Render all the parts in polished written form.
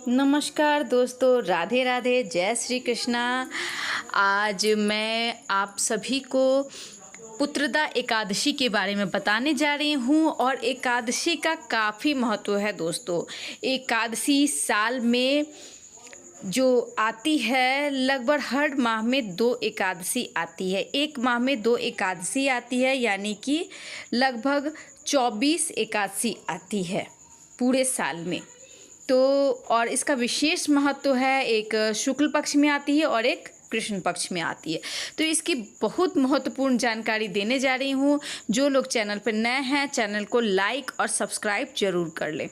नमस्कार दोस्तों, राधे राधे, जय श्री कृष्णा। आज मैं आप सभी को पुत्रदा एकादशी के बारे में बताने जा रही हूँ और एकादशी का काफ़ी महत्व है दोस्तों। एकादशी साल में जो आती है, लगभग हर माह में 2 एकादशी आती है। एक माह में 2 एकादशी आती है, यानी कि लगभग 24 एकादशी आती है पूरे साल में। तो और इसका विशेष महत्व है, एक शुक्ल पक्ष में आती है और एक कृष्ण पक्ष में आती है। तो इसकी बहुत महत्वपूर्ण जानकारी देने जा रही हूँ। जो लोग चैनल पर नए हैं, चैनल को लाइक और सब्सक्राइब जरूर कर लें।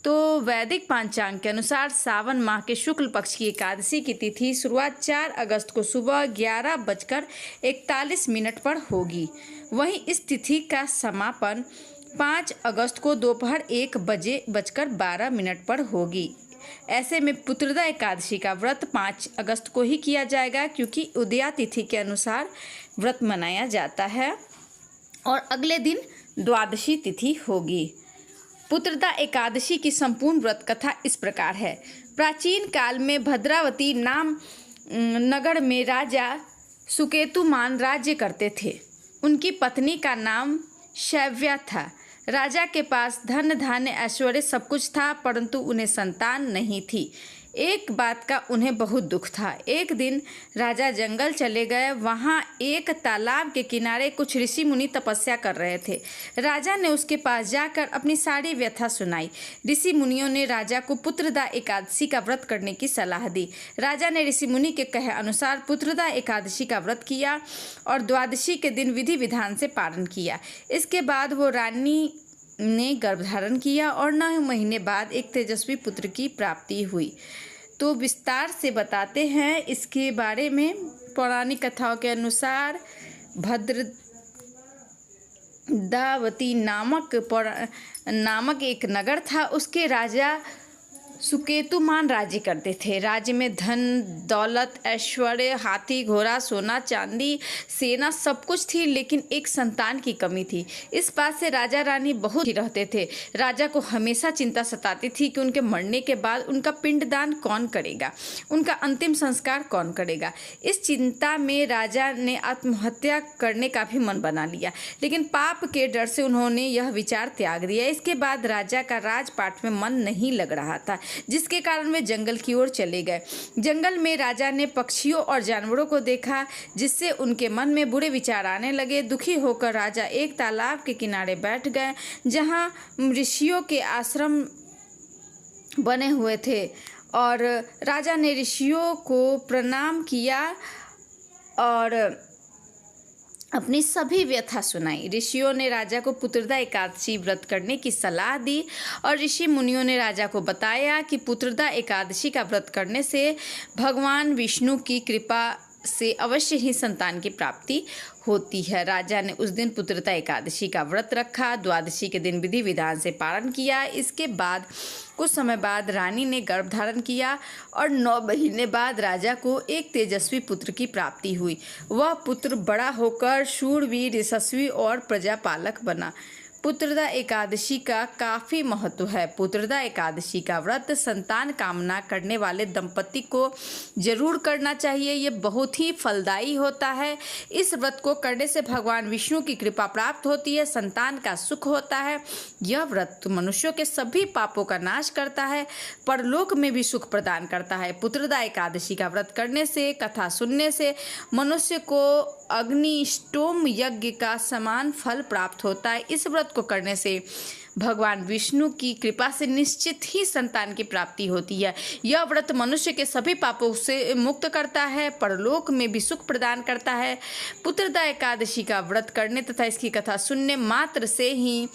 तो वैदिक पंचांग के अनुसार सावन माह के शुक्ल पक्ष की एकादशी की तिथि शुरुआत 4 अगस्त को सुबह 11:41 पर होगी। वहीं इस तिथि का समापन 5 अगस्त को दोपहर 1:12 पर होगी। ऐसे में पुत्रदा एकादशी का व्रत 5 अगस्त को ही किया जाएगा, क्योंकि उदया तिथि के अनुसार व्रत मनाया जाता है और अगले दिन द्वादशी तिथि होगी। पुत्रदा एकादशी की संपूर्ण व्रत कथा इस प्रकार है। प्राचीन काल में भद्रावती नाम नगर में राजा सुकेतुमान राज्य करते थे। उनकी पत्नी का नाम शैव्या था। राजा के पास धन धान्य ऐश्वर्य सब कुछ था, परंतु उन्हें संतान नहीं थी। एक बात का उन्हें बहुत दुख था। एक दिन राजा जंगल चले गए। वहाँ एक तालाब के किनारे कुछ ऋषि मुनि तपस्या कर रहे थे। राजा ने उसके पास जाकर अपनी सारी व्यथा सुनाई। ऋषि मुनियों ने राजा को पुत्रदा एकादशी का व्रत करने की सलाह दी। राजा ने ऋषि मुनि के कहे अनुसार पुत्रदा एकादशी का व्रत किया और द्वादशी के दिन विधि विधान से पारण किया। इसके बाद वो रानी ने गर्भधारण किया और 9 महीने बाद एक तेजस्वी पुत्र की प्राप्ति हुई। तो विस्तार से बताते हैं इसके बारे में। पौराणिक कथाओं के अनुसार भद्रदावती नामक एक नगर था। उसके राजा सुकेतुमान राज्य करते थे। राज्य में धन दौलत ऐश्वर्य, हाथी घोड़ा, सोना चांदी, सेना सब कुछ थी, लेकिन एक संतान की कमी थी। इस बात से राजा रानी बहुत ही रहते थे। राजा को हमेशा चिंता सताती थी कि उनके मरने के बाद उनका पिंडदान कौन करेगा, उनका अंतिम संस्कार कौन करेगा। इस चिंता में राजा ने आत्महत्या करने का भी मन बना लिया, लेकिन पाप के डर से उन्होंने यह विचार त्याग दिया। इसके बाद राजा का राजपाट में मन नहीं लग रहा था, जिसके कारण वे जंगल की ओर चले गए। जंगल में राजा ने पक्षियों और जानवरों को देखा, जिससे उनके मन में बुरे विचार आने लगे। दुखी होकर राजा एक तालाब के किनारे बैठ गए, जहां ऋषियों के आश्रम बने हुए थे, और राजा ने ऋषियों को प्रणाम किया और अपनी सभी व्यथा सुनाई। ऋषियों ने राजा को पुत्रदा एकादशी व्रत करने की सलाह दी और ऋषि मुनियों ने राजा को बताया कि पुत्रदा एकादशी का व्रत करने से भगवान विष्णु की कृपा से अवश्य ही संतान की प्राप्ति होती है। राजा ने उस दिन पुत्रदा एकादशी का व्रत रखा। द्वादशी के दिन विधि विधान से पारण किया। इसके बाद कुछ समय बाद रानी ने गर्भधारण किया और 9 महीने बाद राजा को एक तेजस्वी पुत्र की प्राप्ति हुई। वह पुत्र बड़ा होकर शूरवीर, यशस्वी और प्रजापालक बना। पुत्रदा एकादशी का काफ़ी महत्व है। पुत्रदा एकादशी का व्रत संतान कामना करने वाले दंपति को जरूर करना चाहिए। ये बहुत ही फलदायी होता है। इस व्रत को करने से भगवान विष्णु की कृपा प्राप्त होती है, संतान का सुख होता है। यह व्रत मनुष्यों के सभी पापों का नाश करता है, परलोक में भी सुख प्रदान करता है। पुत्रदा एकादशी का व्रत करने से, कथा सुनने से मनुष्य को अग्निष्टोम यज्ञ का समान फल प्राप्त होता है। इस व्रत को करने से भगवान विष्णु की कृपा से निश्चित ही संतान की प्राप्ति होती है। यह व्रत मनुष्य के सभी पापों से मुक्त करता है, परलोक में भी सुख प्रदान करता है। पुत्रदा एकादशी का व्रत करने तथा इसकी कथा सुनने मात्र से ही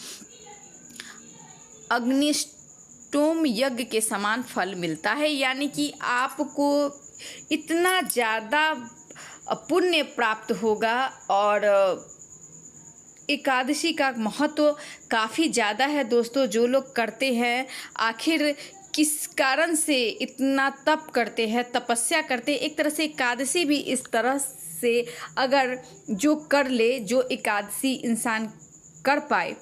अग्निष्टोम यज्ञ के समान फल मिलता है, यानी कि आपको इतना ज़्यादा पुण्य प्राप्त होगा। और एकादशी का महत्व काफ़ी ज़्यादा है दोस्तों। जो लोग करते हैं, आखिर किस कारण से इतना तप करते हैं, तपस्या करते हैं। एक तरह से एकादशी भी इस तरह से अगर जो कर ले, जो एकादशी इंसान कर पाए,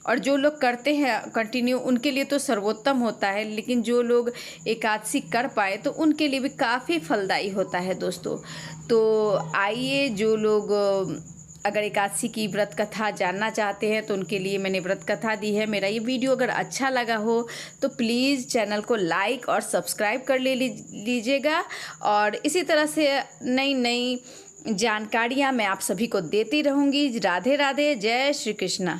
और जो लोग करते हैं कंटिन्यू उनके लिए तो सर्वोत्तम होता है, लेकिन जो लोग एकादशी कर पाए तो उनके लिए भी काफ़ी फलदायी होता है दोस्तों। तो आइए, जो लोग अगर एकादशी की व्रत कथा जानना चाहते हैं तो उनके लिए मैंने व्रत कथा दी है। मेरा ये वीडियो अगर अच्छा लगा हो तो प्लीज़ चैनल को लाइक और सब्सक्राइब कर लीजिएगा, और इसी तरह से नई नई जानकारियाँ मैं आप सभी को देती रहूँगी। राधे राधे, जय श्री कृष्णा।